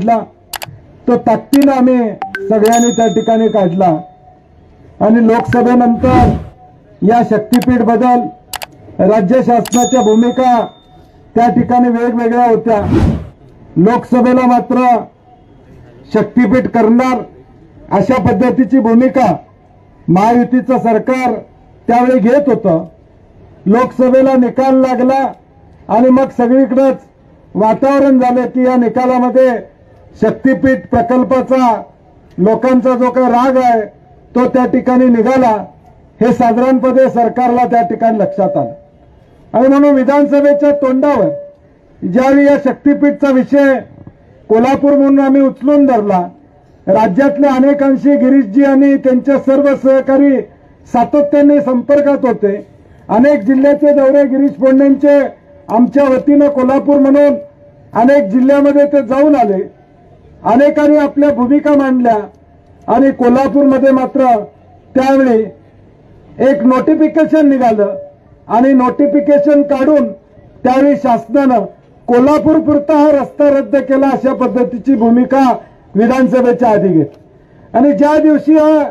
तो ताकदीने आम्ही सगळ्यांनी त्या ठिकाणी काढला आणि लोकसभेनंतर या शक्तीपीठ बदल राज्य शासनाच्या भूमिका त्या ठिकाणी वेगवेगळ्या होत्या। लोकसभेला मात्र शक्तीपीठ करणार अशा पद्धतीची भूमिका महायुतीचं सरकार त्यावेळी घेत होतं। लोकसभेला निकाल लागला आणि मग सगळीकडेच वातावरण झालं की या निकालामध्ये शक्तीपीठ प्रकल्पाचा लोकांचा जो काही राग आहे तो त्या ठिकाणी निघाला, हे साधारणपणे सरकारला त्या ठिकाणी लक्षात आलं आणि म्हणून विधानसभेच्या तोंडावर ज्यावेळी या शक्तीपीठचा विषय कोल्हापूर म्हणून आम्ही उचलून धरला, राज्यातल्या अनेकांशी गिरीशजी आणि त्यांचे सर्व सहकारी सातत्याने संपर्कात होते। अनेक जिल्ह्याचे दौरे गिरीश पोंडेंचे आमच्या वतीनं कोल्हापूर म्हणून अनेक जिल्ह्यामध्ये ते जाऊन आले, अनेकांनी आपल्या भूमिका मांडल्या आणि कोल्हापूरमध्ये मात्र त्यावेळी एक नोटिफिकेशन निघालं आणि नोटिफिकेशन काढून त्यावेळी शासनानं कोल्हापूर पुरता हा रस्ता रद्द केला अशा पद्धतीची भूमिका विधानसभेच्या आधी घेतली आणि ज्या दिवशी हा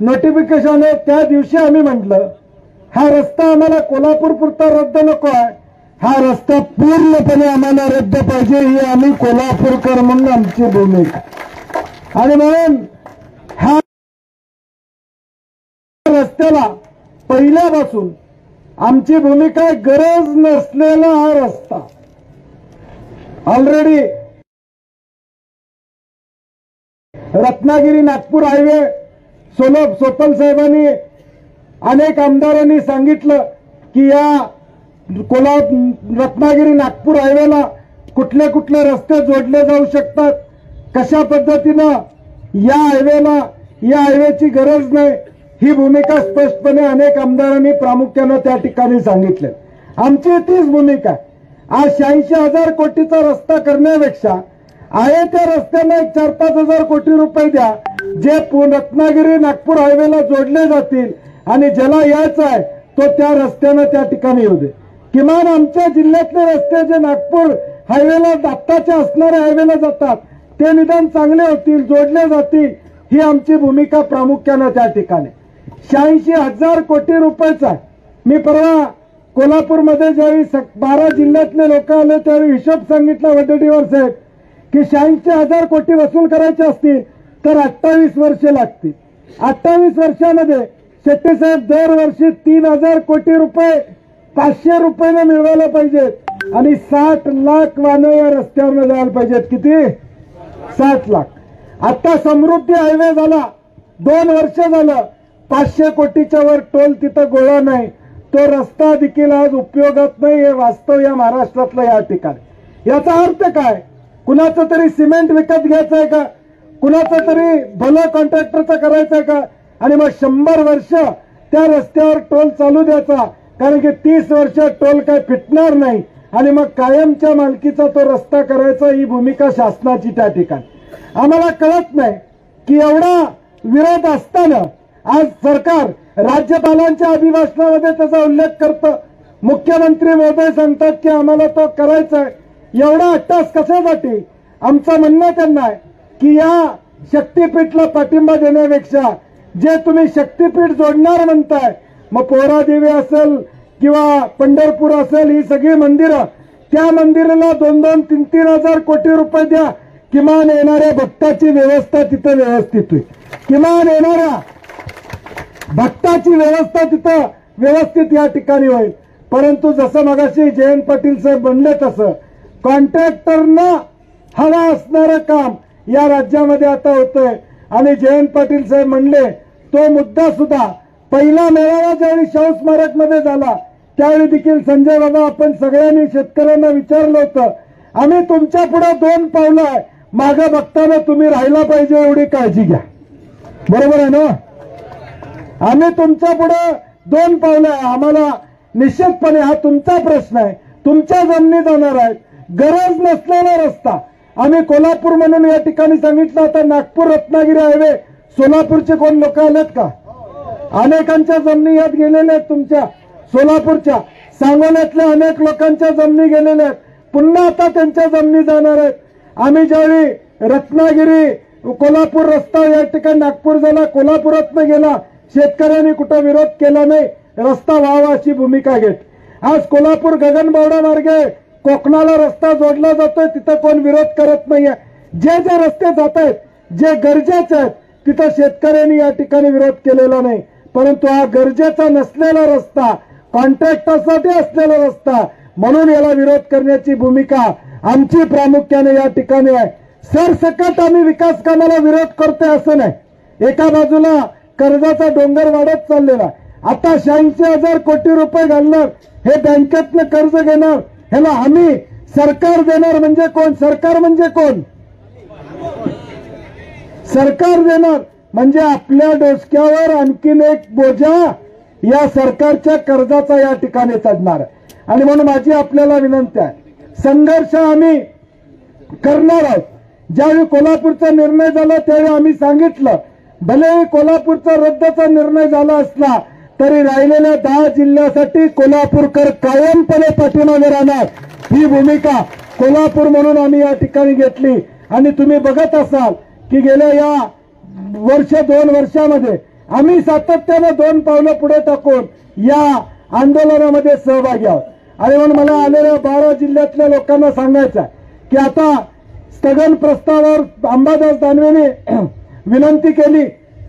नोटिफिकेशन आहे त्या दिवशी आम्ही म्हटलं हा रस्ता आम्हाला कोल्हापूर पुरता रद्द नको आहे, हा रस्ता पूर्णपणे आम्हाला रद्द पाहिजे, ही आम्ही कोल्हापूरकर म्हणून आमची भूमिका। आणि म्हणून ह्या रस्त्याला पहिल्यापासून आमची भूमिका गरज नसलेला हा रस्ता ऑलरेडी रत्नागिरी नागपूर हायवे सोपल साहेबांनी अनेक आमदारांनी सांगितलं की या रत्नागिरी नागपूर हायवेला कुठले कुठले रस्ते जोडले जाऊ शकतात, कशा पद्धतीनं या हायवेची गरज नाही, ही भूमिका स्पष्टपणे अनेक आमदारांनी प्रामुख्याने त्या ठिकाणी सांगितले। आमची तीच भूमिका आहे। आज 86,000 कोटीचा रस्ता करण्यापेक्षा आहे त्या रस्त्यांना 4-5 हजार कोटी रुपये द्या, जे रत्नागिरी नागपूर हायवेला जोडले जातील आणि ज्याला यायचं आहे तो त्या रस्त्यानं त्या ठिकाणी येऊ दे। किमान आमच्या जिल्ह्यातले रस्ते जे नागपूर हायवेला आत्ताच्या असणाऱ्या हायवेला जातात ते निदान चांगले होतील, जोडले जातील, ही आमची भूमिका प्रामुख्याने त्या ठिकाणी। 86,000 कोटी रुपयाचा मी परवा कोल्हापूरमध्ये ज्यावेळी 12 जिल्ह्यातले लोक आले त्यावेळी हिशोब सांगितला वडेट्टीवार साहेब की 86,000 कोटी वसूल करायचे असतील तर 28 वर्षे लागतील। 28 वर्षामध्ये शेट्टी साहेब दरवर्षी 3,000 कोटी रुपये 500 रुपयाने मिळवायला पाहिजेत आणि 60 लाख वाहनं या रस्त्यावर जायला पाहिजेत। किती? 60 लाख। आता समृद्धी हायवे झाला, 2 वर्ष झालं, 500 कोटीच्या वर टोल तिथं गोळा नाही, तो रस्ता देखील आज उपयोगात नाही, हे वास्तव या महाराष्ट्रातलं या ठिकाणी। याचा अर्थ काय? कुणाचं तरी सिमेंट विकत घ्यायचं आहे का? कुणाचं तरी भलं कॉन्ट्रॅक्टरचं करायचं आहे का? आणि मग 100 वर्ष त्या रस्त्यावर टोल चालू द्यायचा, कारण की 30 वर्ष टोल काय फिटणार नाही आणि मग कायमच्या मालकीचा तो रस्ता करायचा, ही भूमिका शासनाची त्या ठिकाणी। आम्हाला कळत नाही की एवढा विरोध असताना आज सरकार राज्यपालांच्या अभिभाषणामध्ये त्याचा उल्लेख करतं, मुख्यमंत्री महोदय सांगतात की आम्हाला तो करायचा आहे। एवढा अट्टास कशासाठी? आमचं म्हणणं त्यांना आहे की या शक्तीपीठला पाठिंबा देण्यापेक्षा जे तुम्ही शक्तीपीठ जोडणार म्हणताय, मग पोहरादेवी असेल किंवा पंढरपूर असेल, ही सगळी मंदिरं, त्या मंदिराला 2-2, 3-3 हजार कोटी रुपये द्या, किमान येणाऱ्या भक्ताची व्यवस्था तिथं व्यवस्थित होईल, किमान येणाऱ्या भक्ताची व्यवस्था तिथं व्यवस्थित या ठिकाणी होईल। परंतु जसं मगाशी जयंत पाटील साहेब म्हणले तसं कॉन्ट्रॅक्टरना हवा असणारं काम या राज्यामध्ये आता होतंय आणि जयंत पाटील साहेब म्हणले तो मुद्दा सुद्धा पहिला मेळावा ज्यावेळी शाहू स्मारक मध्ये झाला त्यावेळी देखील संजय बाबा आपण सगळ्यांनी शेतकऱ्यांना विचारलं होतं, आम्ही तुमच्या पुढे 2 पावलं आहे, मागे बघताना तुम्ही राहायला पाहिजे एवढी काळजी घ्या। बरोबर आहे ना? आम्ही तुमच्या पुढे 2 पावलं आहे, आम्हाला निश्चितपणे हा तुमचा प्रश्न आहे, तुमच्या जमिनी जाणार आहेत, गरज नसलेला रस्ता आम्ही कोल्हापूर म्हणून या ठिकाणी सांगितलं। आता नागपूर रत्नागिरी हायवे सोलापूरचे कोण लोक आलेत का? अनेकांच्या जमिनी यात गेलेल्या आहेत, तुमच्या सोलापूरच्या सांगोल्यातल्या अनेक लोकांच्या जमिनी गेलेल्या आहेत, पुन्हा आता त्यांच्या जमिनी जाणार आहेत। आम्ही ज्यावेळी रत्नागिरी कोल्हापूर रस्ता या ठिकाणी नागपूर झाला, कोल्हापुरातनं गेला, शेतकऱ्यांनी कुठं विरोध केला नाही, रस्ता व्हावा अशी भूमिका घेत. आज कोल्हापूर गगनबावडा मार्गे कोकणाला रस्ता जोडला जातोय, तिथं कोण विरोध करत नाहीये. जे जे रस्ते जात आहेत, जे गरजेचे आहेत, तिथं शेतकऱ्यांनी या ठिकाणी विरोध केलेला नाही. परंतु हा गरजेचा नसलेला रस्ता, कॉन्ट्रॅक्टरसाठी असलेला रस्ता, म्हणून याला विरोध करण्याची भूमिका आमची प्रामुख्याने या ठिकाणी आहे. सरसकट आम्ही विकास कामाला विरोध करतोय असं नाही. एका बाजूला कर्जाचा डोंगर वाढत चाललेला, आता 86,000 कोटी रुपये घालणार, हे बँकेतनं कर्ज घेणार, ह्याला हमी सरकार देणार. म्हणजे कोण? सरकार म्हणजे कोण? सरकार देणार म्हणजे आपल्या डोसक्यावर आणखीन एक बोजा या सरकारच्या कर्जाचा या ठिकाणी चढणार. आणि म्हणून माझी आपल्याला विनंती आहे, संघर्ष आम्ही करणार आहोत. ज्यावेळी कोल्हापूरचा निर्णय झाला त्यावेळी आम्ही सांगितलं, भले कोल्हापूरचा रद्दचा निर्णय झाला असला तरी राहिलेल्या 10 जिल्ह्यासाठी कोल्हापूरकर कायमपणे पाठीमागे राहणार, ही भूमिका कोल्हापूर म्हणून आम्ही या ठिकाणी घेतली. आणि तुम्ही बघत असाल की गेल्या या वर्ष 2 वर्षामध्ये आम्ही सातत्यानं 2 पावलं पुढे टाकून या आंदोलनामध्ये सहभागी आहोत. आणि म्हणून मला आलेल्या 12 जिल्ह्यातल्या लोकांना सांगायचं आहे की आता स्थगन प्रस्तावावर अंबादास दानवेने विनंती केली,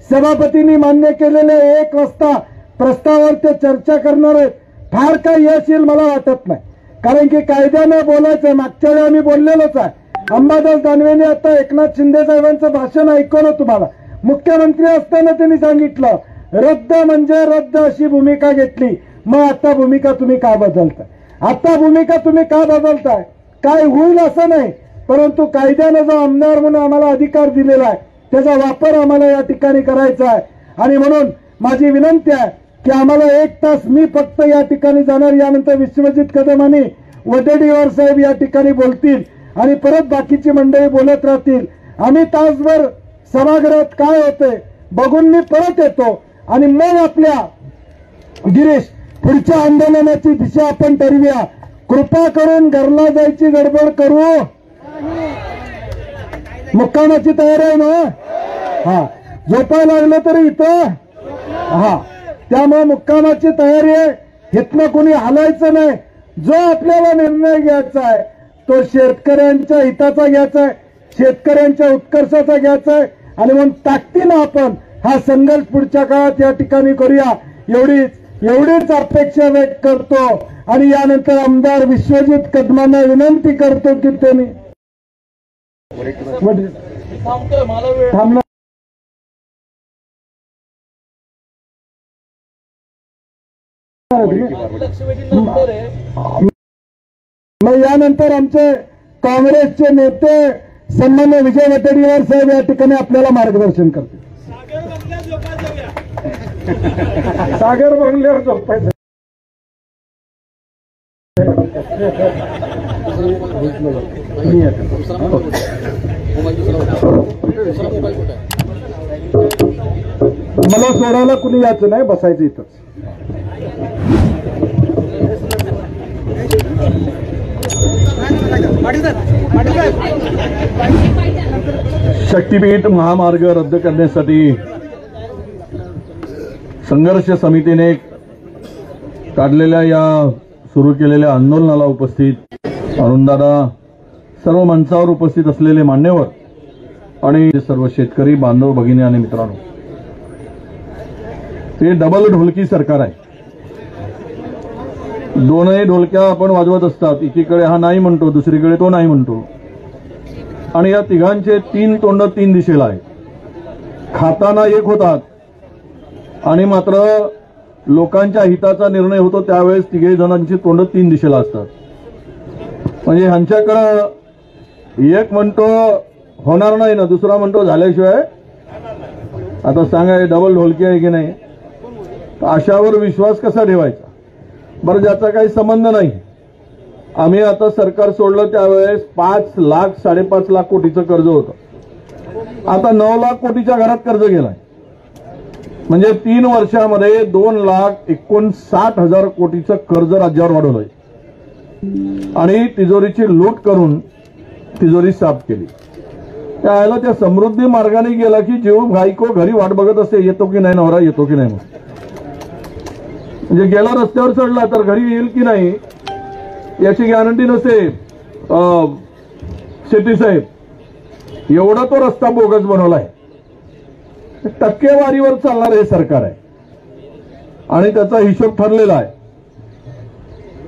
सभापतींनी मान्य केलेले 1 वाजता प्रस्तावावर ते चर्चा करणार आहेत. फार काही यश येईल मला वाटत नाही, कारण की कायद्यानं बोलायचंय. मागच्या वेळी आम्ही बोललेलोच आहे. अंबादास दानवेने आता एकनाथ शिंदे साहेबांचं भाषण ऐकवलं तुम्हाला. मुख्यमंत्री असताना त्यांनी सांगितलं रद्द म्हणजे रद्द अशी भूमिका घेतली. मग आता भूमिका तुम्ही का बदलताय? आता भूमिका तुम्ही का बदलताय? काय होईल असं नाही, परंतु कायद्यानं जो आमदार म्हणून आम्हाला अधिकार दिलेला आहे त्याचा वापर आम्हाला या ठिकाणी करायचा आहे. आणि म्हणून माझी विनंती आहे की आम्हाला 1 तास मी फक्त या ठिकाणी जाणार, यानंतर विश्वजित कदम आणि वडेट्टीवार साहेब या ठिकाणी बोलतील आणि परत बाकीची मंडळी बोलत राहतील. आम्ही तासभर सभागृहात काय होते बघून मी परत येतो आणि मग आपल्या गिरीश पुढच्या आंदोलनाची दिशा आपण ठरवूया. कृपा करून घरला जायची गडबड करू. मुक्कामाची तयारी आहे ना? हा, झोपायला लागलं तरी इथं. हा, त्यामुळे मुक्कामाची तयारी आहे. इथनं कोणी हलायचं नाही. जो आपल्याला निर्णय घ्यायचा आहे तो शेतकऱ्यांच्या हिताचा घ्यायचा आहे, शेतकऱ्यांच्या उत्कर्षाचा घ्यायचा आहे. आणि म्हणून ताकदीनं आपण हा संघर्ष पुढच्या काळात या ठिकाणी करूया, एवढीच अपेक्षा व्यक्त करतो. आणि यानंतर आमदार विश्वजित कदमांना विनंती करतो की त्यांनी थांबणार. मग यानंतर आमचे काँग्रेसचे नेते सन्मान्य विजय वडेट्टीवार साहेब या ठिकाणी आपल्याला मार्गदर्शन करतील. सागर बंगल्यावर झोपायचं. मला सोडायला कुणी यायचं नाही, बसायचं इथंच. शक्तीपीठ महामार्ग रद्द करण्यासाठी संघर्ष समितीने काढलेल्या या सुरू केलेल्या आंदोलनाला उपस्थित अरुणदादा, सर्व मंचावर उपस्थित असलेले मान्यवर आणि सर्व शेतकरी बांधव भगिनी आणि मित्रांनो, ते डबल ढोलकी सरकार आहे. दोनही ढोलक्या आपण वाजवत असतात. एकीकडे हा नाही म्हणतो, दुसरीकडे तो नाही म्हणतो. आणि या तिघांचे 3 तोंड 3 दिशेला आहेत. खाताना एक होतात आणि मात्र लोकांच्या हिताचा निर्णय होतो त्यावेळेस तिघे जणांची तोंड 3 दिशेला असतात. म्हणजे ह्यांच्याकडं एक म्हणतो होणार नाही ना, दुसरा म्हणतो झाल्याशिवाय. आता सांगा हे डबल ढोलकी आहे की नाही? अशावर विश्वास कसा ठेवायचा? बरं, ज्याचा काही संबंध नाही. आम्ही आता सरकार सोडलं त्यावेळेस 5 लाख 5.5 लाख कोटीचं कर्ज होतं. आता 9 लाख कोटीच्या घरात कर्ज गेलाय. म्हणजे 3 वर्षामध्ये 2,59,000 कोटीचं कर्ज राज्यावर वाढवलंय आणि तिजोरीची लूट करून तिजोरी साफ केली. त्याला त्या समृद्धी मार्गाने गेला की जेव्हा बायको घरी वाट बघत असते, येतो की नाही नवरा, येतो की नाही. म्हणजे गेला रस्त्यावर चढला तर घरी येईल की नाही याची गॅरंटी नसते. शेट्टी साहेब, एवढा तो रस्ता बोगस बनवलाय. टक्केवारीवर चालणार हे सरकार आहे आणि त्याचा हिशोब ठरलेला आहे.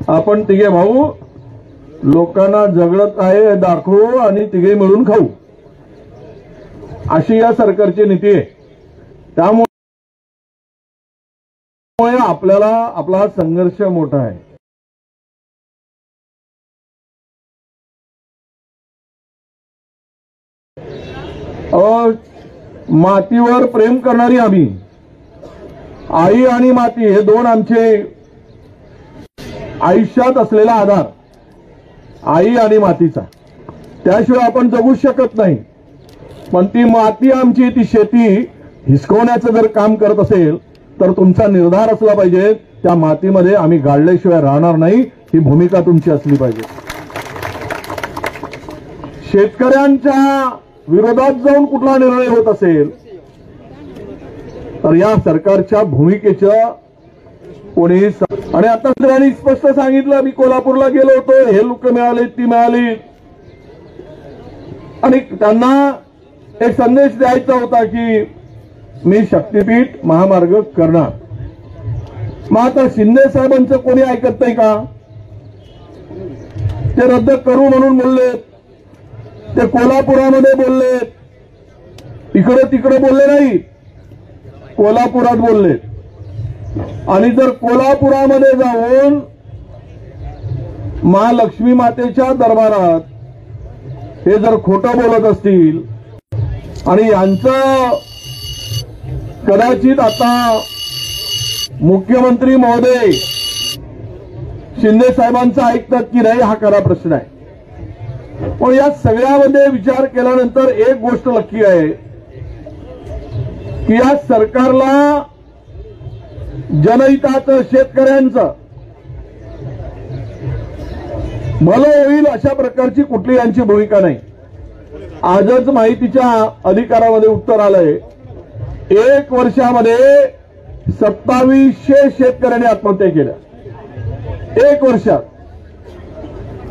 आपण तिघे भाऊ लोकांना जगत आहे दाखवू आणि तिघे मिळून खाऊ, अशी या सरकारची नीती आहे. त्यामुळे आपल्याला आपला संघर्ष मोठा आहे. मातीवर प्रेम करणारी आम्ही, आई आणि माती हे दोन आमचे आयुष्यात असलेला आधार, आई आणि मातीचा, त्याशिवाय आपण जगू शकत नाही. पण ती माती आमची, ती शेती हिसकवण्याचं जर काम करत असेल तर तुमचा निर्धार असला पाहिजे, त्या मातीमध्ये आम्ही गाडल्याशिवाय राहणार नाही, ही भूमिका तुमची असली पाहिजे. शेतकऱ्यांच्या विरोधात जाऊन कुठला निर्णय होत असेल तर या सरकारच्या भूमिकेचं कोणी, आणि आता त्यांनी स्पष्ट सांगितलं, मी कोल्हापूरला गेलो होतो, हे लोक मिळाले, ती मिळाली, आणि त्यांना एक संदेश द्यायचा होता की मी शक्तीपीठ महामार्ग करणार. मग आता शिंदे साहेबांचं कोणी ऐकत नाही का? ते रद्द करू म्हणून बोलले, ते कोल्हापुरामध्ये बोलले, इकडे तिकडे बोलले नाही, कोल्हापुरात बोलले. आणि जर कोल्हापुरामध्ये जाऊन महालक्ष्मी मातेच्या दरबारात हे जर खोटं बोलत असतील आणि यांचं कदाचित आता मुख्यमंत्री महोदय शिंदे साहेबांचं ऐकतात की नाही हा खरा प्रश्न आहे. पण या सगळ्यामध्ये विचार केल्यानंतर एक गोष्ट नक्की आहे की या सरकारला जनहिताचं, शेतकऱ्यांचं भलं होईल अशा प्रकारची कुठली यांची भूमिका नाही. आजच माहितीच्या अधिकारामध्ये उत्तर आलंय, 1 वर्षामध्ये 2700 शेतकऱ्यांनी आत्महत्या केल्या 1 वर्षात.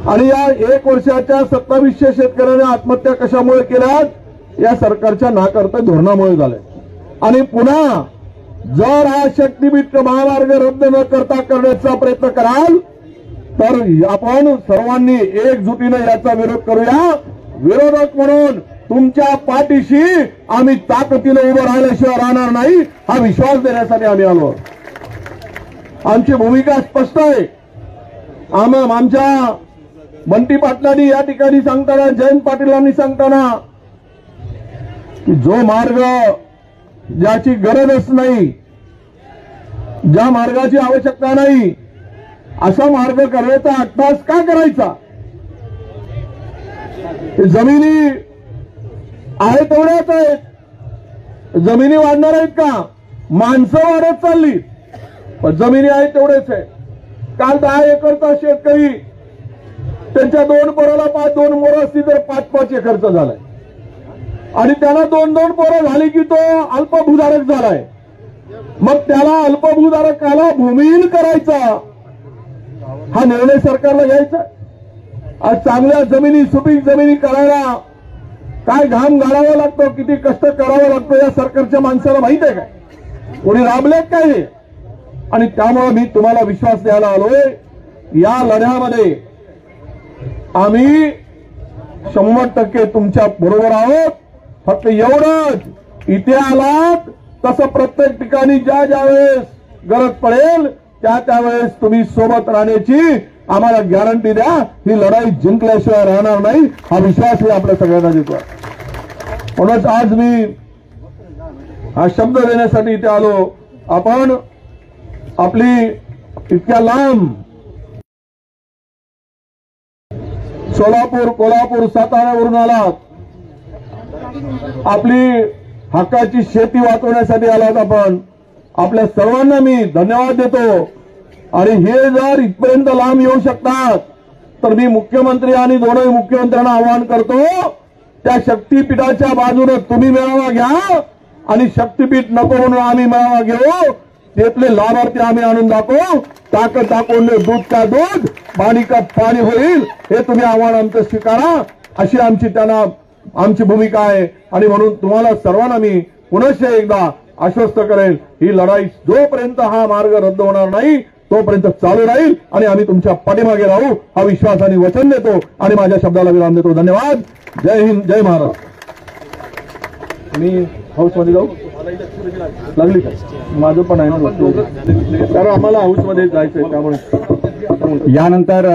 आणि या 1 वर्षाच्या 2700 शेतकऱ्यांनी आत्महत्या कशामुळे केल्या? या सरकारच्या नाकर्ते धोरणामुळे झाल्या. आणि पुन्हा जर हा शक्तीपीठ महामार्ग रद्द न करता करण्याचा प्रयत्न कराल तर आपण सर्वांनी एकजुटीने याचा विरोध करूया. विरोधक म्हणून तुमच्या पाठीशी आम्ही ताकदीने उभं राहिल्याशिवाय राहणार नाही, हा विश्वास देण्यासाठी आम्ही आलो. आमची भूमिका स्पष्ट आहे. आमच्या बंटी पाटलांनी या ठिकाणी सांगताना, जयंत पाटीलांनी सांगताना की जो मार्ग ज्याची गरजच नाही, ज्या मार्गाची आवश्यकता नाही, असा मार्ग करण्याचा अट्टास का करायचा? जमिनी आहे तेवढ्याच आहेत, जमिनी वाढणार आहेत का? माणसं वाढत चालली, पण जमिनी आहेत तेवढेच आहे. काल 10 एकरचा शेतकरी त्यांच्या 2 पोराला 2 मोरं असती तर 5-5 एकरचा झालाय. आणि त्याला 2-2 पोरं झाली की तो अल्पभूधारक झालाय. मग त्याला अल्पभूधारकाला भूमिहीन करायचा हा निर्णय सरकारला घ्यायचा. आज चांगल्या जमिनी, सुपीक जमिनी करायला काय घाम घालावा लागतो, किती कष्ट करावं लागतं या सरकारच्या माणसाला माहित आहे काय? कोणी राबले काय हे? आणि त्यामुळे मी तुम्हाला विश्वास द्यायला आलोय, या लढ्यामध्ये आम्ही 100% तुमच्या बरोबर आहोत. फक्त एवढंच, इथे आलात तसं प्रत्येक ठिकाणी ज्या वेळेस गरज पडेल त्यावेळेस तुम्ही सोबत राहण्याची आम्हाला गॅरंटी द्या. ही लढाई जिंकल्याशिवाय राहणार नाही, हा विश्वास मी आपल्या सगळ्यांना देतो. म्हणूनच आज मी हा शब्द देण्यासाठी इथे आलो. आपण आपली इतक्या लांब सोलापूर, कोल्हापूर, साताऱ्यावरून आलात, आपली हक्काची शेती वाचवण्यासाठी आलात. आपण आपल्या सर्वांना मी धन्यवाद देतो. आणि हे जर इथपर्यंत लांब येऊ शकतात तर मी मुख्यमंत्री आणि दोनही मुख्यमंत्र्यांना आवाहन करतो, त्या शक्तीपीठाच्या बाजूने तुम्ही मेळावा घ्या आणि शक्तीपीठ नको म्हणून आम्ही मेळावा घेऊ. त्यातले लाभार्थी आम्ही आणून दाखवू. ताकद दाखवून दूध का दूध पाणी का पाणी होईल हे तुम्ही आव्हान आमचं स्वीकारा, अशी आमची भूमिका आहे. आणि म्हणून तुम्हाला सर्वांना मी पुनश्च एकदा आश्वस्त करेल, ही लढाई जोपर्यंत हा मार्ग रद्द होणार नाही तोपर्यंत चालू राहील आणि आम्ही तुमच्या पाठीमागे राहू हा विश्वास आणि वचन देतो आणि माझ्या शब्दाला विराम देतो. धन्यवाद. जय हिंद, जय महाराष्ट्र. मी हाऊसमध्ये जाऊ लागली का? माझं पण आहे ना, कारण आम्हाला हाऊसमध्ये जायचंय त्यामुळे. यानंतर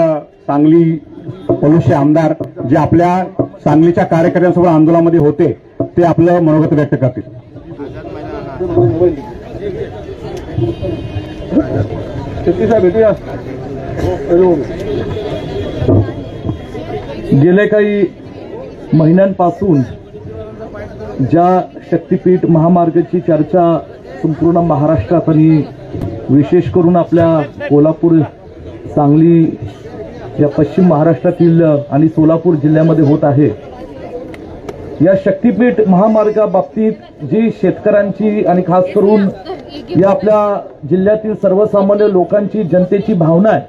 सांगली पलुसचे आमदार जे आपल्या सांगलीच्या कार्यकर्त्यांसोबत आंदोलनामध्ये होते ते आपलं मनोगत व्यक्त करतील. भेटूया. गेल्या काही महिन्यांपासून ज्या शक्तीपीठ महामार्गाची चर्चा संपूर्ण महाराष्ट्रात आणि विशेष करून आपल्या कोल्हापूर, सांगली या पश्चिम महाराष्ट्रातील आणि सोलापूर जिल्ह्यामध्ये होत आहे, या शक्तीपीठ महामार्गाबाबतीत जी शेतकऱ्यांची आणि खास करून या आपल्या जिल्ह्यातील सर्वसामान्य लोकांची, जनतेची भावना आहे,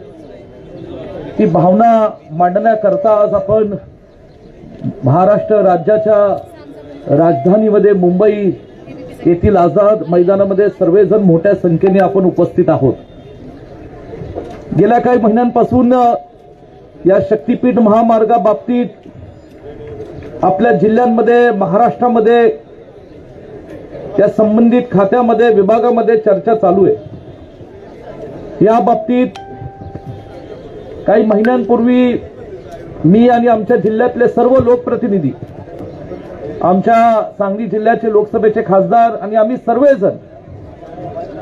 ती भावना मांडण्याकरता आज आपण महाराष्ट्र राज्याच्या राजधानीमध्ये मुंबई येथील आझाद मैदानामध्ये सर्वजण मोठ्या संख्येने आपण उपस्थित आहोत. गेल्या काही महिन्यांपासून या शक्तीपीठ महामार्गाबाबतीत आपल्या जिल्ह्यांमध्ये, महाराष्ट्रामध्ये त्या संबंधित खात्यामध्ये, विभागामध्ये चर्चा चालू आहे. या बाबतीत काही महिन्यांपूर्वी मी आणि आमच्या जिल्ह्यातले सर्व लोकप्रतिनिधी, आमच्या सांगली जिल्ह्याचे लोकसभेचे खासदार आणि आम्ही सर्वजण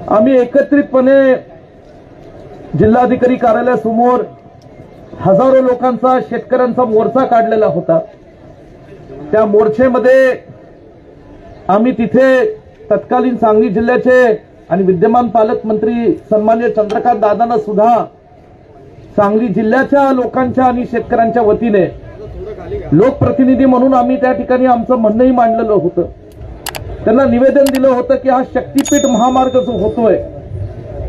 आम्ही एकत्रितपणे जिल्हाधिकारी कार्यालयासमोर हजारो लोकांचा, शेतकऱ्यांचा मोर्चा काढलेला होता. त्या मोर्चेमध्ये आम्ही तिथे तत्कालीन सांगली जिल्ह्याचे आणि विद्यमान पालकमंत्री सन्माननीय चंद्रकांत दादांना सुद्धा सांगली जिल्ह्याच्या लोकांच्या आणि शेतकऱ्यांच्या वतीने लोकप्रतिनिधी म्हणून आम्ही त्या ठिकाणी आमचं म्हणणंही मांडलेलं होतं. त्यांना निवेदन दिलं होतं की हा शक्तीपीठ महामार्ग जो होतोय,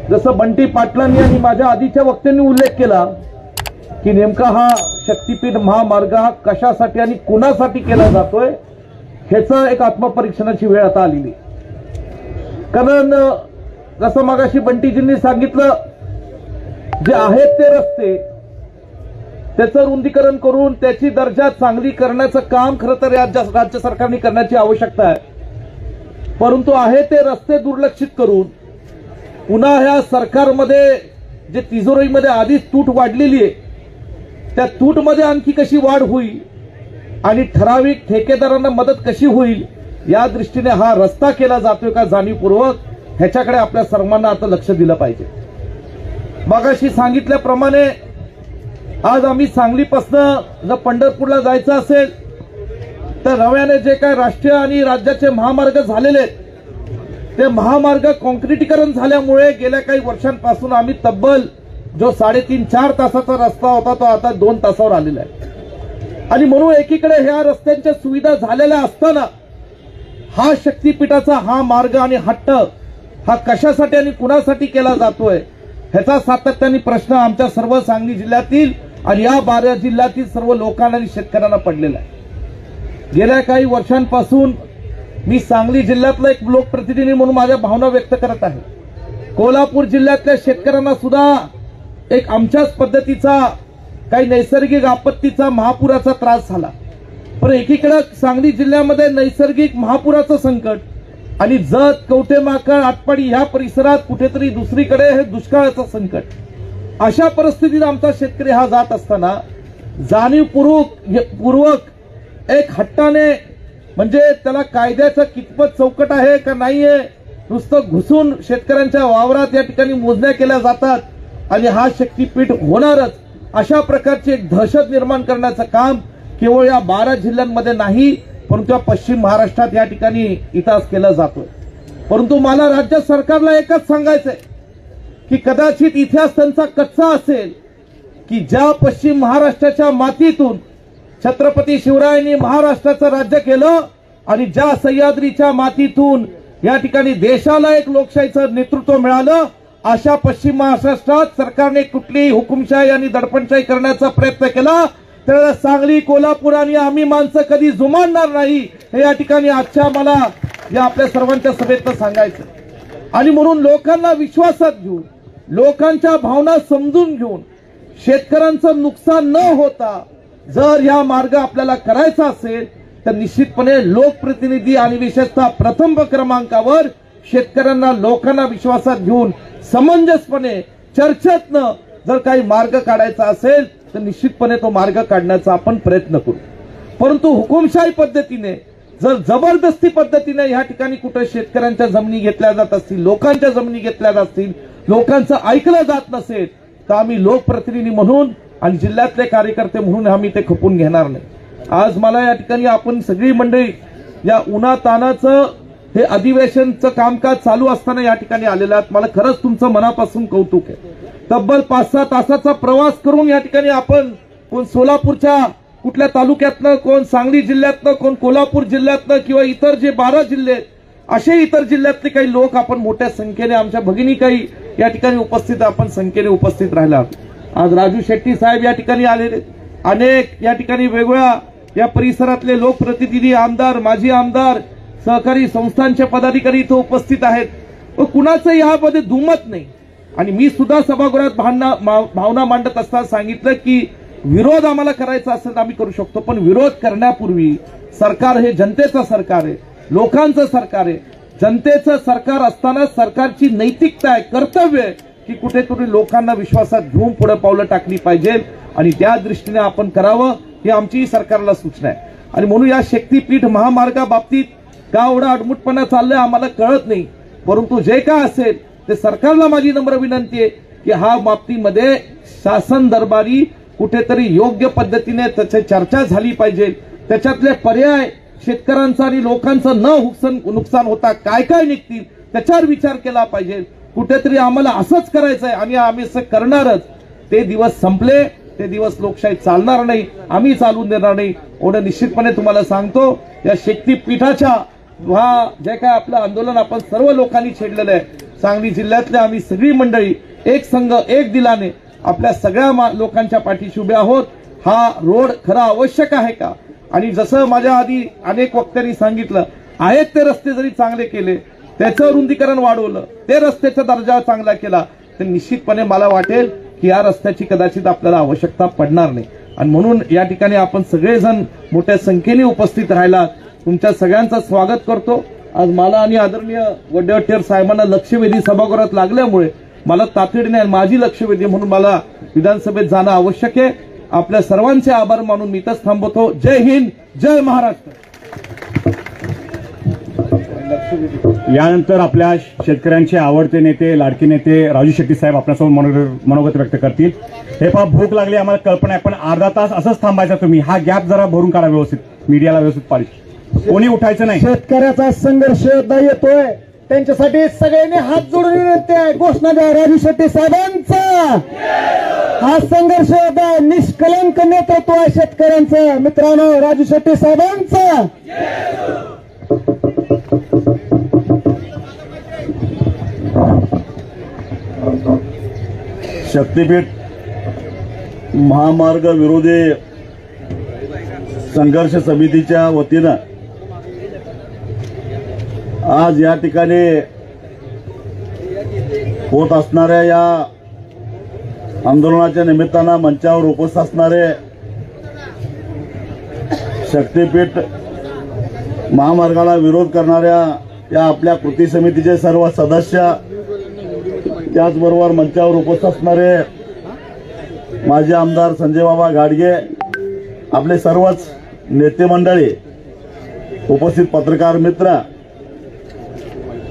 जसं बंटी पाटलांनी आणि माझ्या आधीच्या वक्त्यांनी उल्लेख केला की नेमका हा शक्तीपीठ महामार्ग हा कशासाठी आणि कुणासाठी केला जातोय ह्याचं एक आत्मपरीक्षणाची वेळ आता आलेली. कारण जसं मगाशी बंटीजींनी सांगितलं, जे आहेत ते रस्ते त्याचं रुंदीकरण करून त्याची दर्जा चांगली करण्याचं काम खरं तर राज्य सरकारने करण्याची आवश्यकता आहे. परंतु आहे ते रस्ते दुर्लक्षित करून पुन्हा ह्या सरकारमध्ये जे तिजोरीमध्ये आधीच तूट वाढलेली आहे त्या तूटमध्ये आणखी कशी वाढ होईल आणि ठराविक ठेकेदारांना मदत कशी होईल या दृष्टीने हा रस्ता केला जातोय का जाणीवपूर्वक, ह्याच्याकडे आपल्या सर्वांना आता लक्ष दिलं पाहिजे. मगाशी सांगितल्याप्रमाणे आज आम्ही सांगलीपासून जर पंढरपूरला जायचं असेल तर नव्याने जे काय राष्ट्रीय आणि राज्याचे महामार्ग झालेले ते महामार्ग कॉन्क्रिटीकरण झाल्यामुळे गेल्या काही वर्षांपासून आम्ही तब्बल जो 3.5-4 तासाचा रस्ता होता तो आता 2 तासावर आलेला आहे. आणि म्हणून एकीकडे ह्या रस्त्यांच्या सुविधा झालेल्या असताना हा शक्तीपीठाचा हा मार्ग आणि हट्ट हा कशासाठी आणि कुणासाठी केला जातोय ह्याचा सातत्याने प्रश्न आमच्या सर्व सांगली जिल्ह्यातील आणि या 12 जिल्ह्यातील सर्व लोकांना आणि शेतकऱ्यांना पडलेला आहे. गेल्या काही वर्षांपासून मी सांगली जिल्ह्यातला एक लोकप्रतिनिधी म्हणून माझ्या भावना व्यक्त करत आहे. कोल्हापूर जिल्ह्यातल्या शेतकऱ्यांना सुद्धा एक आमच्याच पद्धतीचा काही नैसर्गिक आपत्तीचा, महापुराचा त्रास झाला. पण एकीकडे सांगली जिल्ह्यामध्ये नैसर्गिक महापुराचं संकट आणि जत, कवठेमहांकाळ, आटपाडी ह्या परिसरात कुठेतरी दुसरीकडे हे दुष्काळाचं संकट. अशा परिस्थितीत आमचा शेतकरी हा जात असताना जाणीवपूर्वक एक हट्टाने, म्हणजे त्याला कायद्याचं कितपत चौकट आहे का नाहीये, नुसतं घुसून शेतकऱ्यांच्या वावरात या ठिकाणी मोजण्या केल्या जातात आणि हा शक्तीपीठ होणारच अशा प्रकारची एक दहशत निर्माण करण्याचं काम केवळ या 12 जिल्ह्यांमध्ये नाही परंतु पश्चिम महाराष्ट्रात या ठिकाणी इतिहास केला जातोय. परंतु मला राज्य सरकारला एकच सांगायचंय की कदाचित इतिहास त्यांचा कच्चा असेल की ज्या पश्चिम महाराष्ट्राच्या मातीतून छत्रपती शिवरायांनी महाराष्ट्राचं राज्य केलं आणि ज्या सह्याद्रीच्या मातीतून या ठिकाणी देशाला एक लोकशाहीचं नेतृत्व मिळालं, अशा पश्चिम महाराष्ट्रात सरकारने कुठलीही हुकुमशाही आणि दडपणशाही करण्याचा प्रयत्न केला तर सांगली, कोल्हापूर आणि आम्ही माणसं कधी जुमानणार नाही, हे या ठिकाणी आजच्या मला या आपल्या सर्वांच्या सभेत सांगायचं. आणि म्हणून लोकांना विश्वासात घेऊन, लोकांच्या भावना समजून घेऊन, शेतकऱ्यांचं नुकसान न होता जर हा मार्ग आपल्याला करायचा असेल तर निश्चितपणे लोकप्रतिनिधी आणि विशेषतः प्रथम क्रमांकावर शेतकऱ्यांना, लोकांना विश्वासात घेऊन समंजसपणे चर्चेतनं जर काही मार्ग काढायचा असेल तर निश्चितपणे तो मार्ग काढण्याचा आपण प्रयत्न करू. परंतु हुकुमशाही पद्धतीने, जर जबरदस्ती पद्धतीने या ठिकाणी कुठे शेतकऱ्यांच्या जमिनी घेतल्या जात असतील, लोकांच्या जमिनी घेतल्या जात असतील, लोकांचं ऐकलं जात नसेल तर आम्ही लोकप्रतिनिधी म्हणून आणि जिल्ह्यातले कार्यकर्ते म्हणून आम्ही ते खपून घेणार नाही. आज मला या ठिकाणी आपण सगळी मंडळी या उन्हातानाचं हे अधिवेशनचं कामकाज चालू असताना या ठिकाणी आलेलं आहात. मला खरंच तुमचं मनापासून कौतुक आहे. तब्बल 5-6 तासाचा प्रवास करून या ठिकाणी आपण, कोण सोलापूरच्या कुठल्या तालुक्यातनं, कोण सांगली जिल्ह्यातनं, कोण कोल्हापूर जिल्ह्यातनं किंवा इतर जे 12 जिल्हे असे इतर जिल्ह्यातले काही लोक आपण मोठ्या संख्येने, आमच्या भगिनी काही या ठिकाणी उपस्थित, आपण संख्येने उपस्थित राहिला. आज राजू शेट्टी साहेब या ठिकाणी आलेले, अनेक या ठिकाणी वेगवेगळ्या या परिसरातले लोकप्रतिनिधी, आमदार, माजी आमदार, सहकारी संस्थांचे पदाधिकारी इथे उपस्थित आहेत. व कुणाचं यामध्ये दुमत नाही. आणि मी सुद्धा सभागृहात भावना मांडत असताना सांगितलं की विरोध आम्हाला करायचा असेल तर आम्ही करू शकतो, पण विरोध करण्यापूर्वी सरकार हे जनतेचं सरकार आहे, लोकांचं सरकार आहे. जनतेचं सरकार असताना सरकारची नैतिकता आहे, कर्तव्य आहे की कुठेतरी लोकांना विश्वासात घेऊन पुढे पावलं टाकली पाहिजे आणि त्या दृष्टीने आपण करावं, ही आमची सरकारला सूचना आहे. आणि म्हणून या शक्तीपीठ महामार्गाबाबतीत का एवढा अडमुटपणा चाललाय आम्हाला कळत नाही, परंतु जे काय असेल ते सरकारला माझी नम्र विनंती आहे की हा बाबतीमध्ये शासन दरबारी कुठेतरी योग्य पद्धतीने त्याची चर्चा झाली पाहिजे. त्याच्यातले पर्याय शेतकऱ्यांचा आणि लोकांचं नुकसान होता काय काय निघतील त्याच्यावर विचार केला पाहिजे. कुठेतरी आम्हाला असंच करायचंय आणि आम्ही असं करणारच. ते दिवस संपले, ते दिवस लोकशाही चालणार नाही, आम्ही चालून देणार नाही. एवढं निश्चितपणे तुम्हाला सांगतो. या शक्तीपीठाच्या जे काय आपलं आंदोलन आपण सर्व लोकांनी छेडलेलं आहे, सांगली जिल्ह्यातले आम्ही सगळी मंडळी एक संघ एक दिलाने आपल्या सगळ्या लोकांच्या पाठीशी उभे आहोत. हा रोड खरा आवश्यक आहे का? आणि जसं माझ्या आधी अनेक वक्त्यांनी सांगितलं, आहेत ते रस्ते जरी चांगले केले, त्याचं रुंदीकरण वाढवलं, ते रस्त्याचा दर्जा चांगला केला तर निश्चितपणे मला वाटेल की या रस्त्याची कदाचित आपल्याला आवश्यकता पडणार नाही. आणि म्हणून या ठिकाणी आपण सगळेजण मोठ्या संख्येने उपस्थित राहिला, तुमच्या सगळ्यांचं स्वागत करतो. आज मला आणि आदरणीय वडेट्टीवार साहेबांना लक्षवेधी सभागृहात लागल्यामुळे मला तातडीने माझी लक्षवेधी म्हणून मला विधानसभेत जाणं आवश्यक आहे. आपल्या सर्वांचे आभार मानून मी इथंच थांबवतो. जय हिंद, जय महाराष्ट्र. यानंतर आपल्या शेतकऱ्यांचे आवडते नेते, लाडके नेते राजू शेट्टी साहेब आपल्यासमोर मनोगत व्यक्त करतील. हे पहा, भूक लागली आम्हाला कल्पना आहे, पण अर्धा तास असंच थांबायचा तुम्ही. हा गॅप जरा भरून काढा व्यवस्थित, मीडियाला व्यवस्थित पाहिजे, कोणी उठायचं नाही. शेतकऱ्याचा संघर्ष योद्धा येतोय, त्यांच्यासाठी सगळ्यांनी हात जोडून विनंती आहे, घोषणा द्या राजू शेट्टी साहेबांचा. हा संघर्ष योद्धा, निष्कलंक नेतृत्व आहे शेतकऱ्यांचं. मित्रांनो, राजू शेट्टी साहेबांचा. शक्तीपीठ महामार्ग विरोधी संघर्ष समितीच्या वतीनं आज या ठिकाणी होत असणाऱ्या या आंदोलनाच्या निमित्तानं मंचावर उपस्थित असणारे शक्तीपीठ महामार्गाला विरोध करणाऱ्या या आपल्या कृती समितीचे सर्व सदस्य, त्याचबरोबर मंचावर उपस्थित असणारे माजी आमदार संजय बाबा गाडगे, आपले सर्वच नेते मंडळी, उपस्थित पत्रकार मित्र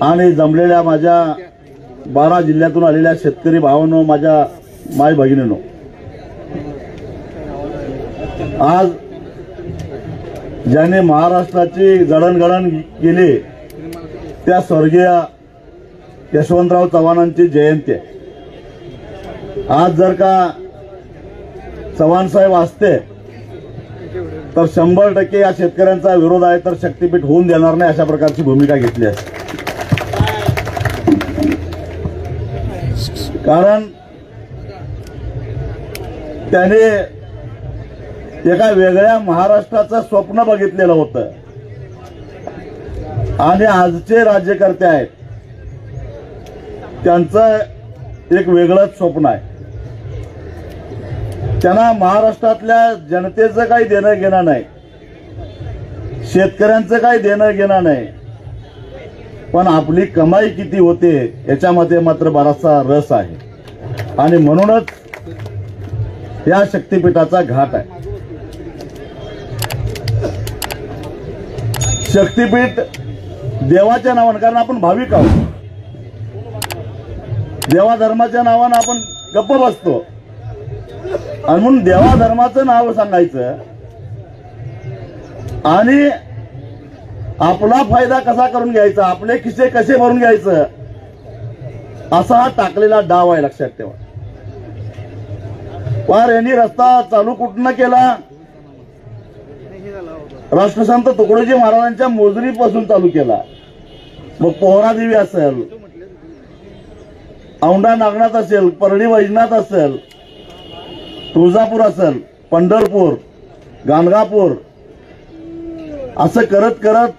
आणि जमलेल्या माझ्या 12 जिल्ह्यातून आलेल्या शेतकरी भावांनो, माझ्या माय भगिनींनो, आज ज्याने महाराष्ट्राची जडणघडण केली त्या स्वर्गीय यशवंतराव चव्हाणांची जयंती आहे. आज जर का चव्हाण साहेब असते तर 100% या शेतकऱ्यांचा विरोध आहे, तर शक्तीपीठ होऊन देणार नाही अशा प्रकारची भूमिका घेतली आहे. कारण त्याने एका वेगळ्या महाराष्ट्राचं स्वप्न बघितलेलं होतं आणि आजचे राज्यकर्ते आहेत त्यांचं एक वेगळंच स्वप्न आहे. त्यांना महाराष्ट्रातल्या जनतेचं काही देणं घेणं नाही, शेतकऱ्यांचं काही देणं घेणं नाही, पण आपली कमाई किती होते याच्यामध्ये मात्र बराचसा रस आहे आणि म्हणूनच या शक्तीपीठाचा घाट आहे. शक्तीपीठ देवाच्या नावानं, कारण आपण भाविक आहोत, देवा धर्माच्या नावानं आपण गप्प बसतो आणि म्हणून देवा धर्माचं नाव सांगायचं आणि आपला फायदा कसा करून घ्यायचा, आपले खिसे कसे भरून घ्यायचं, असा हा टाकलेला डाव आहे, लक्षात ठेवा. पार यांनी रस्ता चालू कुठनं केला, राष्ट्रसंत तुकडोजी महाराजांच्या मोजरीपासून चालू केला. मग पोहरादेवी असेल, औंढा नागनाथ असेल, परळी वैजनाथ असेल, तुळजापूर असेल, पंढरपूर, गाणगापूर, असं करत करत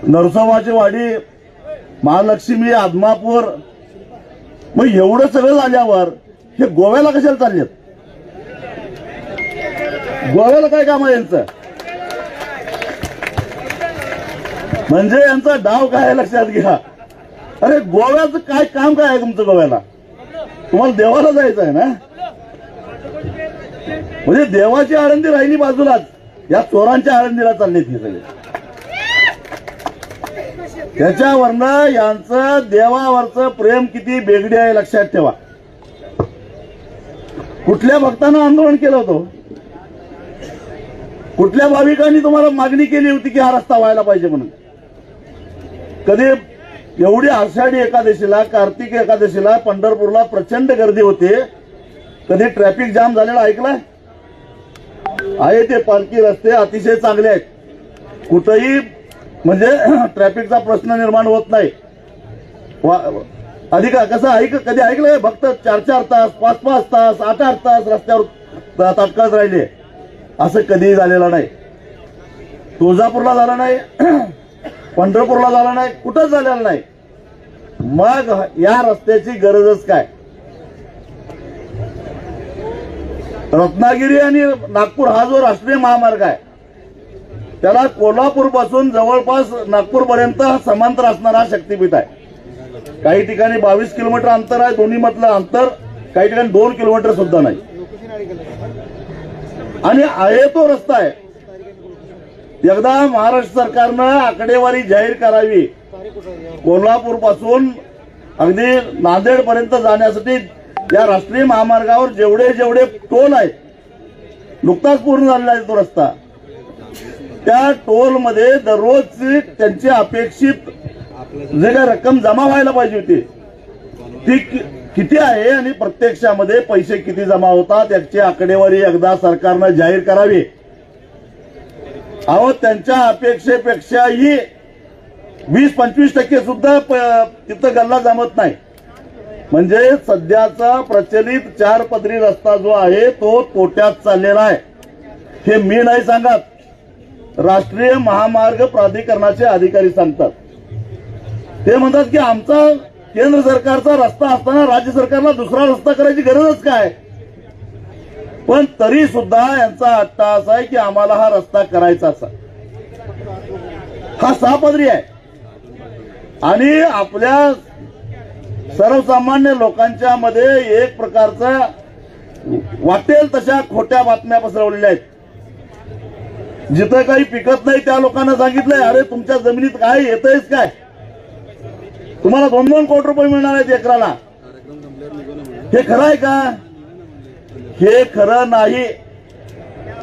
नरसोबाची वाडी, महालक्ष्मी, आदमापूर, मग एवढं सगळं झाल्यावर हे गोव्याला कशाला चाललेत? गोव्याला काय काम आहे यांचं? म्हणजे यांचा डाव काय आहे लक्षात घ्या. अरे गोव्याचं काय काम काय आहे तुमचं? गोव्याला तुम्हाला देवाला जायचं आहे ना, म्हणजे देवाची आळंदी राहिली बाजूलाच, या चोरांच्या आळंदीला चालले ती सगळे. त्याच्यावरनं यांचं देवावरचं प्रेम किती बेगडी आहे लक्षात ठेवा. कुठल्या भक्तानं आंदोलन केलं होतं? कुठल्या भाविकांनी तुम्हाला मागणी केली होती की हा रस्ता व्हायला पाहिजे म्हणून? कधी एवढी आषाढी एकादशीला, कार्तिक एकादशीला पंढरपूरला प्रचंड गर्दी होते, कधी ट्रॅफिक जाम झालेला ऐकलाय? आहे ते पालखी रस्ते अतिशय चांगले आहेत, कुठेही म्हणजे ट्रॅफिकचा प्रश्न निर्माण होत नाही. अधिक कसं कधी ऐकलंय भक्त 4-4 तास, 5-5 तास, 8-8 तास रस्त्यावर ताटकळत राहिले? असं कधीही झालेलं नाही. तुळजापूरला झालं नाही, पंढरपूरला झालं नाही, कुठंच झालेलं नाही. मग या रस्त्याची गरजच काय? रत्नागिरी आणि नागपूर हा जो राष्ट्रीय महामार्ग आहे त्याला कोल्हापूर पासून जवळपास नागपूर पर्यंत समांतर असणारा शक्तीपीठ आहे. काही ठिकाणी 22 किलोमीटर अंतर आहे, दोन्ही मधलं अंतर, काही ठिकाणी 2 किलोमीटर सुद्धा नाही. आणि आहे तो रस्ता आहे. एकदा महाराष्ट्र सरकारनं आकडेवारी जाहीर करावी, कोल्हापूर पासून अगदी नांदेड पर्यंत जाण्यासाठी या राष्ट्रीय महामार्गावर जेवढे जेवढे टोल आहेत, नुकताच पूर्ण झालेला आहे तो रस्ता, त्या टोलमध्ये दररोजची त्यांची अपेक्षित जे काही रक्कम जमा व्हायला पाहिजे होती ती किती आहे आणि प्रत्यक्षामध्ये पैसे किती जमा होतात याची आकडेवारी एकदा सरकारनं जाहीर करावी. अहो, त्यांच्या अपेक्षेपेक्षाही 20-25% सुद्धा तिथं गल्ला जमत नाही. म्हणजे सध्याचा प्रचलित 4 पदरी रस्ता जो आहे तो तोट्यात चाललेला आहे. हे मी नाही सांगत, राष्ट्रीय महामार्ग प्राधिकरणाचे अधिकारी सांगतात. ते म्हणतात की आमचा केंद्र सरकारचा रस्ता असताना राज्य सरकारला दुसरा रस्ता करायची गरजच काय? पण तरी सुद्धा यांचा अट्टाहास आहे की आम्हाला हा रस्ता करायचाच. हा 6 पदरी आहे आणि आपल्या सर्वसामान्य लोकांच्या मध्ये एक प्रकारचा वाटेल तशा खोट्या बातम्या पसरवलेल्या आहेत. जिथं काही पिकत नाही त्या लोकांना सांगितलंय, अरे तुमच्या जमिनीत काय येतंयच काय, तुम्हाला 2-2 कोटी रुपये मिळणार आहेत एकराला. हे खरं आहे का? हे खरं नाही.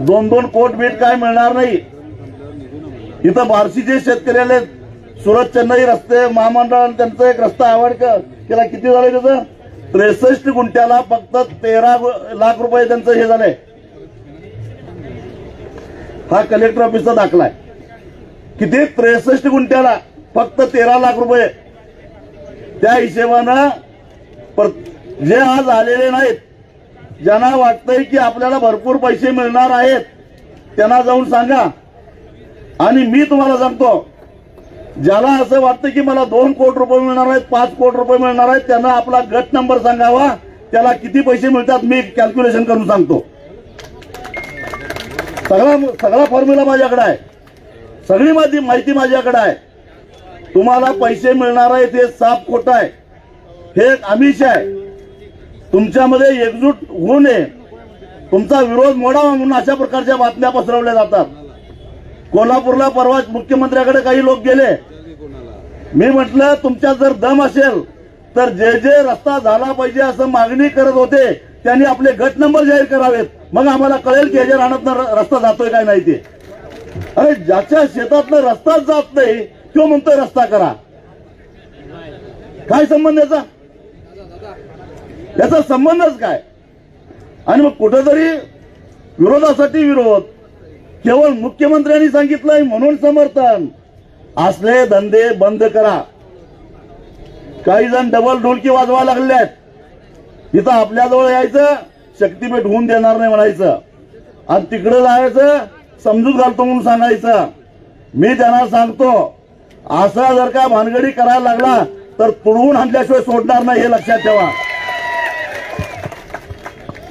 2-2 कोटी बीट काय मिळणार नाही. इथं बार्शीचे शेतकरी आले, सुरत चेन्नई रस्ते महामंडळाने त्यांचा एक रस्ता आवड केला. किती झालंय त्याचं? 63 गुंठ्याला फक्त 13 लाख रुपये त्यांचं हे झालंय. हा कलेक्टर ऑफिसचा दाखला आहे. किती 63 गुंठ्याला फक्त 13 लाख रुपये. त्या हिशेबानं जे आज आलेले नाहीत, ज्यांना वाटतंय की आपल्याला भरपूर पैसे मिळणार आहेत, त्यांना जाऊन सांगा. आणि मी तुम्हाला सांगतो, ज्याला असं वाटतं की मला 2 कोटी रुपये मिळणार आहेत, 5 कोटी रुपये मिळणार आहेत, त्यांना आपला गट नंबर सांगावा. त्याला किती पैसे मिळतात मी कॅल्क्युलेशन करून सांगतो. सगळा फॉर्म्युला माझ्याकडे आहे, सगळी माहिती माझ्याकडे आहे. तुम्हाला पैसे मिळणार आहेत हे साफ खोटं आहे, हे एक आमिष आहे. तुमच्यामध्ये एकजूट होऊ नये, तुमचा विरोध मोडावा म्हणून अशा प्रकारच्या बातम्या पसरवल्या जातात. कोल्हापूरला परवा मुख्यमंत्र्याकडे काही लोक गेले. मी म्हटलं तुमच्यात जर दम असेल तर जे रस्ता झाला पाहिजे असं मागणी करत होते त्यांनी आपले गट नंबर जाहीर करावेत, मग आम्हाला कळेल की ह्याच्या रानातनं रस्ता जातोय काय नाही ते. अरे ज्याच्या शेतातनं रस्ताच जात नाही तो म्हणतोय रस्ता करा, काय संबंध याचा संबंधच काय. आणि मग कुठेतरी विरोधासाठी विरोध, केवळ मुख्यमंत्र्यांनी सांगितलंय म्हणून समर्थन. असले धंदे बंद करा. काही जण डबल ढोलकी वाजवायला लागले आहेत. इथं आपल्याजवळ यायचं, शक्तीपीठ होऊन देणार नाही म्हणायचं, आणि तिकडे जायचं समजूत घालतो म्हणून सांगायचं. मी त्यांना सांगतो, असा जर का भानगडी करायला लागला तर तुडवून आणल्याशिवाय सोडणार नाही, हे लक्षात ठेवा.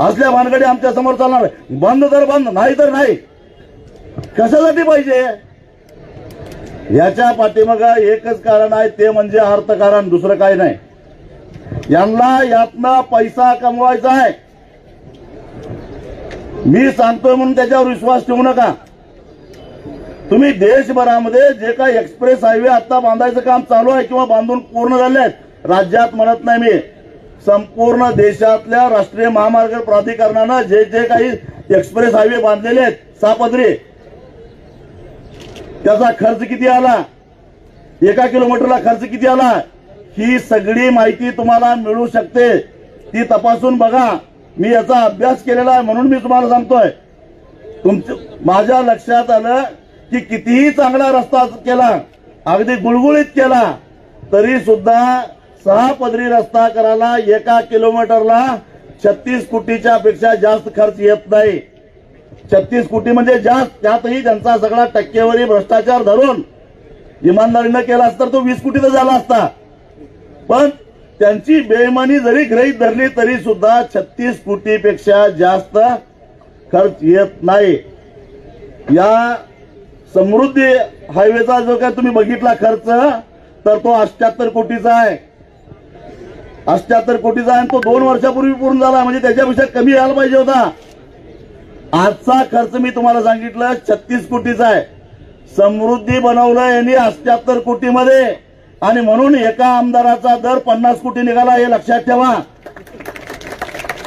असल्या भानगडी आमच्या समोर चालणार नाही. बंद तर बंद, नाही तर नाही. कशासाठी पाहिजे? याच्या पाठीमागं एकच कारण आहे, ते म्हणजे अर्थकारण, दुसरं काही नाही. यांना यातनं पैसा कमवायचा आहे. मी सांगतोय म्हणून त्याच्यावर विश्वास ठेवू नका. तुम्ही देशभरामध्ये जे काही एक्सप्रेस हायवे आता बांधायचं काम चालू आहे किंवा बांधून पूर्ण झाले आहेत, राज्यात म्हणत नाही मी, संपूर्ण देशातल्या राष्ट्रीय महामार्ग प्राधिकरणानं जे काही एक्सप्रेस हायवे बांधलेले आहेत 6 पदरी, त्याचा खर्च किती आला, 1 किलोमीटरला खर्च किती आला, ही सगळी माहिती तुम्हाला मिळू शकते. ती तपासून बघा. मी याचा अभ्यास केलेला आहे म्हणून मी तुम्हाला सांगतोय. माझ्या लक्षात आलं की कितीही चांगला रस्ता केला, अगदी गुळगुळीत केला, तरी सुद्धा 6 पदरी रस्ता करायला 1 किलोमीटरला 36 कोटीच्या पेक्षा जास्त खर्च येत नाही. 36 कोटी म्हणजे जास्त. त्यातही त्यांचा सगळा टक्केवारी भ्रष्टाचार धरून इमानदारीनं केला असता तो 20 कोटीचा झाला असता. पण त्यांची बेईमानी जरी गृहीत धरली तरी सुद्धा 36 कोटीपेक्षा जास्त खर्च येत नाही. या समृद्धी हायवेचा जो काय तुम्ही बघितला खर्च, तर तो 78 कोटीचा आहे. 78 कोटीचा आहे, तो 2 वर्षापूर्वी पूर्ण झाला, म्हणजे त्याच्यापेक्षा कमी यायला पाहिजे होता. आजचा खर्च मी तुम्हाला सांगितलं 36 कोटीचा आहे. समृद्धी बनवलं यांनी 78 कोटीमध्ये, आणि म्हणून एका आमदाराचा दर 50 कोटी निघाला, हे लक्षात ठेवा.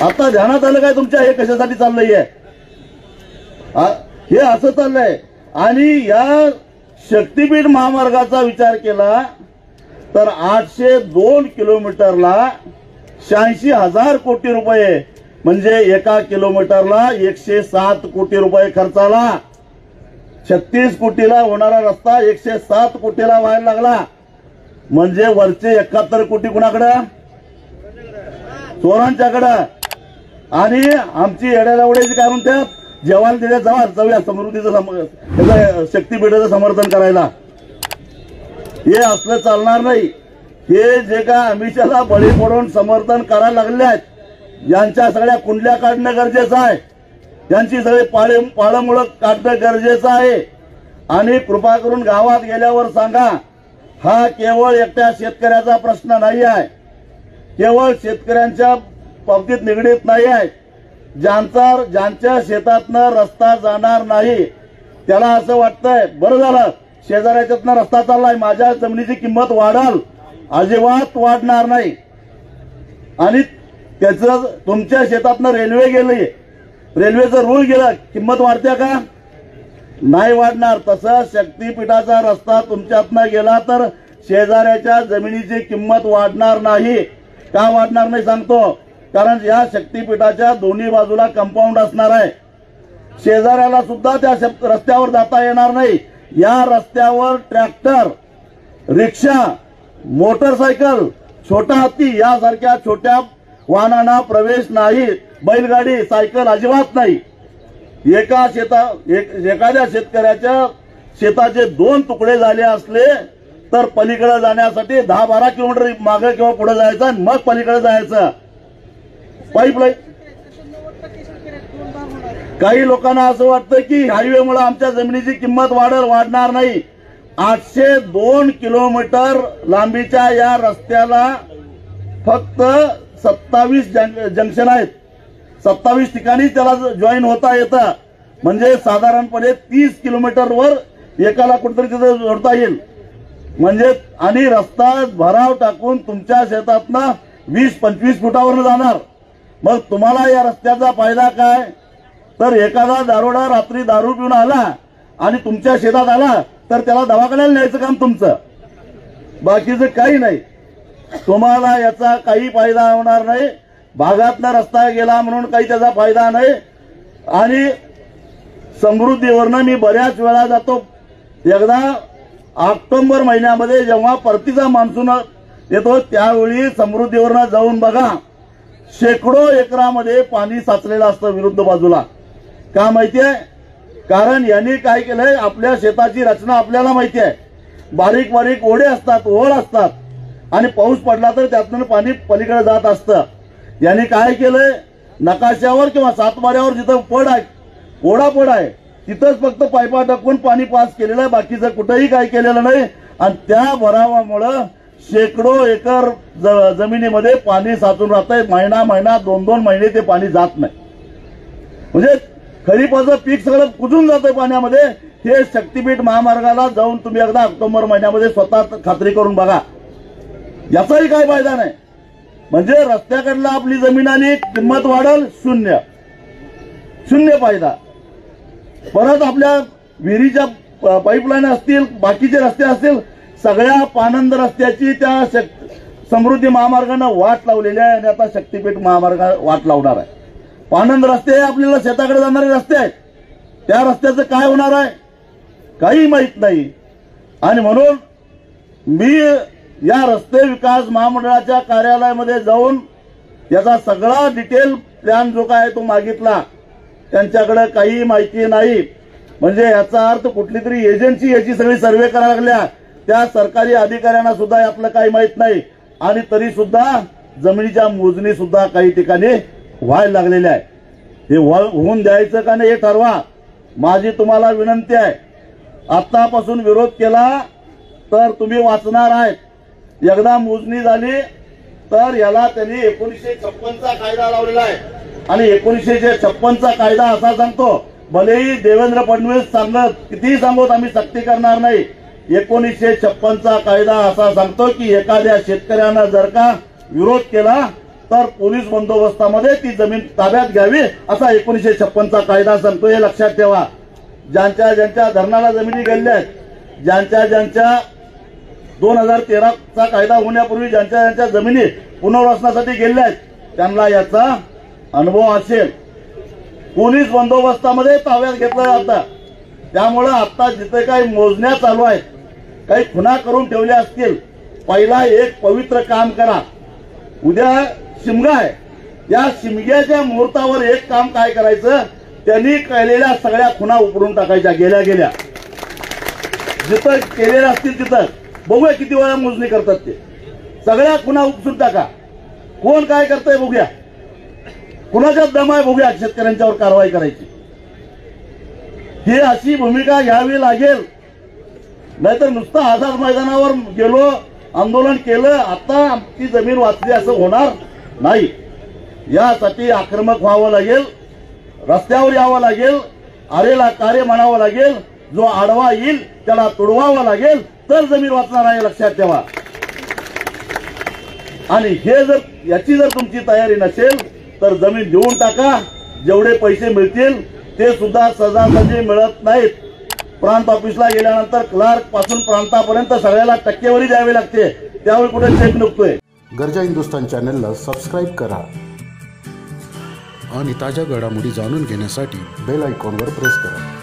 आता ध्यानात आलं काय तुमच्या हे कशासाठी चाललंय? हे असं चाललंय. आणि या शक्तीपीठ महामार्गाचा विचार केला तर 802 किलोमीटरला 86,000 कोटी रुपये, म्हणजे 1 किलोमीटरला 107 कोटी रुपये खर्च आला. 36 कोटीला होणारा रस्ता 107 कोटीला व्हायला लागला. म्हणजे वरचे 71 कोटी कुणाकडं? चोरांच्याकडं. आणि आमची येड्यालावड्याची काय म्हणतात, जेवायला दिल्या जाऊया समृद्धीचं शक्तीपीठाचं समर्थन करायला. हे असलं चालणार नाही. हे जे काय अमिषाला बळी पडून समर्थन करायला लागले आहेत, यांच्या सगळ्या कुंडल्या काढणं गरजेचं आहे. यांची सगळी पाळमुळं काढणं गरजेचं आहे. आणि कृपा करून गावात गेल्यावर सांगा, हा केवळ एकट्या शेतकऱ्याचा प्रश्न नाही आहे, केवळ शेतकऱ्यांच्या बाबतीत निगडीत नाही आहे. ज्यांच्या शेतातनं रस्ता जाणार नाही त्याला असं वाटतंय बरं झालं शेजाऱ्याच्यातनं रस्ता चाललाय, माझ्या जमिनीची किंमत वाढाल, अजिबात वाढणार नाही. आणि त्याचं तुमच्या शेतातनं रेल्वे गेली, रेल्वेचं रूळ गेलं, किंमत वाढते का? नाही वाढणार. तसं शक्तीपीठाचा रस्ता तुमच्यातनं गेला तर शेजाऱ्याच्या जमिनीची किंमत वाढणार नाही. का वाढणार नाही सांगतो. कारण या शक्तीपीठाच्या दोन्ही बाजूला कंपाऊंड असणार आहे. शेजाऱ्याला सुद्धा त्या रस्त्यावर जाता येणार नाही. या रस्त्यावर ट्रॅक्टर, रिक्षा, मोटरसायकल, छोटा हत्ती यासारख्या छोट्या वाहनांना प्रवेश नाही. बैलगाडी, सायकल अजिबात नाही. एखाद्या शेतकऱ्याच्या शेताचे 2 तुकडे झाले असले तर पलीकडे जाण्यासाठी 10-12 किलोमीटर मागे किंवा पुढे जायचं आणि मग पलीकडे जायचं. पाईपलाईन. काही लोकांना असं वाटतं की हायवेमुळे आमच्या जमिनीची किंमत वाढणार नाही. 802 किलोमीटर लांबीच्या या रस्त्याला फक्त 27 जंक्शन आहेत. 27 ठिकाणी त्याला जॉईन होता येतं. म्हणजे साधारणपणे 30 किलोमीटरवर एकाला कुठेतरी तिथं जोडता येईल. म्हणजे आणि रस्ता भराव टाकून तुमच्या शेतातनं 20-25 फुटावर जाणार. मग तुम्हाला या रस्त्याचा फायदा काय? तर एखादा दारोडा रात्री दारू पिऊन आला आणि तुमच्या शेतात आला तर त्याला दवाखान्याला न्यायचं काम तुमचं. बाकीचं काही नाही. तुम्हाला याचा काही फायदा होणार नाही. भागातला रस्ता गेला म्हणून काही त्याचा फायदा नाही. आणि समृद्धीवरनं मी बऱ्याच वेळा जातो. एकदा ऑक्टोबर महिन्यामध्ये जेव्हा परतीचा मान्सून येतो त्यावेळी समृद्धीवरनं जाऊन बघा. शेकडो एकरामध्ये पाणी साचलेलं असतं विरुद्ध बाजूला. का माहितीये? कारण यांनी काय केलंय, आपल्या शेताची रचना आपल्याला माहिती आहे. बारीक बारीक ओढे असतात, ओढ असतात आणि पाऊस पडला तर त्यातून पाणी पलीकडे जात असतं. यांनी काय केलंय, नकाशावर किंवा सातबाऱ्यावर जिथं पड आहे, ओढापड आहे, तिथंच फक्त पायपा टाकून पाणी पास केलेलं आहे. बाकीचं कुठेही काय केलेलं नाही. आणि त्या भरावामुळं शेकडो एकर जमिनीमध्ये पाणी साचून राहतंय. महिना 2-2 महिने ते पाणी जात नाही. म्हणजे खरीपाचं पीक सगळं कुजून जातंय पाण्यामध्ये. हे शक्तीपीठ महामार्गाला जाऊन तुम्ही एकदा ऑक्टोबर महिन्यामध्ये स्वतः खात्री करून बघा. याचाही काय फायदा नाही. म्हणजे रस्त्याकडला आपली जमीन आली, किंमत वाढल, शून्य फायदा. परत आपल्या विहिरीच्या पाईपलाईन असतील, बाकीचे रस्ते असतील, सगळ्या पानंद रस्त्याची त्या समृद्धी महामार्गानं वाट लावलेली आहे आणि आता शक्तीपीठ महामार्ग वाट लावणार आहे. पानंद रस्ते आपल्याला शेताकडे जाणारे रस्ते आहेत. त्या रस्त्याचं काय होणार आहे काही माहित नाही. आणि म्हणून मी या रस्ते विकास महामंडळाच्या कार्यालयामध्ये जाऊन याचा सगळा डिटेल प्लॅन जो काय तो मागितला. त्यांच्याकडे काही माहिती नाही. म्हणजे याचा अर्थ कुठली तरी एजन्सी याची सगळी सर्वे करायला लागल्या. त्या सरकारी अधिकाऱ्यांना सुद्धा यातलं काही माहित नाही. आणि तरी सुद्धा जमिनीच्या मोजणी सुद्धा काही ठिकाणी व्हायला लागलेल्या आहे. हे होऊन द्यायचं का नाही हे ठरवा. माझी तुम्हाला विनंती आहे. आतापासून विरोध केला तर तुम्ही वाचणार आहेत. एकदा मोजणी झाली तर याला त्यांनी 1956चा कायदा लावलेला आहे. आणि 1956चा कायदा असा सांगतो, भलेही देवेंद्र फडणवीस सांगत कितीही सांगत आम्ही सक्ती करणार नाही. 1956चा कायदा असा सांगतो की एखाद्या शेतकऱ्यानं जर का विरोध केला तर पोलीस बंदोबस्तामध्ये ती जमीन ताब्यात घ्यावी असा 1956चा कायदा सांगतो. हे लक्षात ठेवा. ज्यांच्या धरणाला जमिनी गेलेल्या आहेत, ज्यांच्या 2013चा कायदा होण्यापूर्वी ज्यांच्या जमिनी पुनर्वसनासाठी गेलेल्या आहेत त्यांना याचा अनुभव असेल. पोलीस बंदोबस्तामध्ये ताब्यात घेतलं जातं. त्यामुळं आता जिथे काही मोजण्या चालू आहेत, काही खुणा करून ठेवल्या असतील, पहिला एक पवित्र काम करा. उद्या शिमगा आहे. या शिमग्याच्या मुहूर्तावर एक काम काय करायचं, त्यांनी केलेल्या सगळ्या खुणा उपडून टाकायच्या. गेल्या जिथं केलेल्या असतील तिथं बघूया किती वेळा मोजणी करतात ते. सगळ्या खुणा उपसून टाका. कोण काय करतंय बघूया. कुणाच्याच दम आहे बघूया. शेतकऱ्यांच्यावर कारवाई करायची. ही अशी भूमिका घ्यावी लागेल. नाहीतर नुसतं आझाद मैदानावर गेलो, आंदोलन केलं, आता आमची जमीन वाचली असं होणार नाही. यासाठी आक्रमक व्हावं लागेल. रस्त्यावर यावं लागेल. आरेला कार्य म्हणावं लागेल. जो आडवा येईल त्याला तुडवावं लागेल तर जमीन वाचणार आहे. लक्षात ठेवा. आणि हे जर याची जर तुमची तयारी नसेल तर जमीन देऊन टाका. जेवढे पैसे मिळतील ते सुद्धा सहजासहजी मिळत नाहीत. प्रांत ऑफिसला गेल्यानंतर क्लार्क पासून प्रांतापर्यंत सगळ्याला टक्केवारी द्यावी लागते. त्यावेळी कुठे चेक निघतोय. गर्जा हिंदुस्तान चॅनलला सबस्क्राईब करा आणि ताज्या घडामोडी जाणून घेण्यासाठी बेल आयकॉनवर प्रेस करा.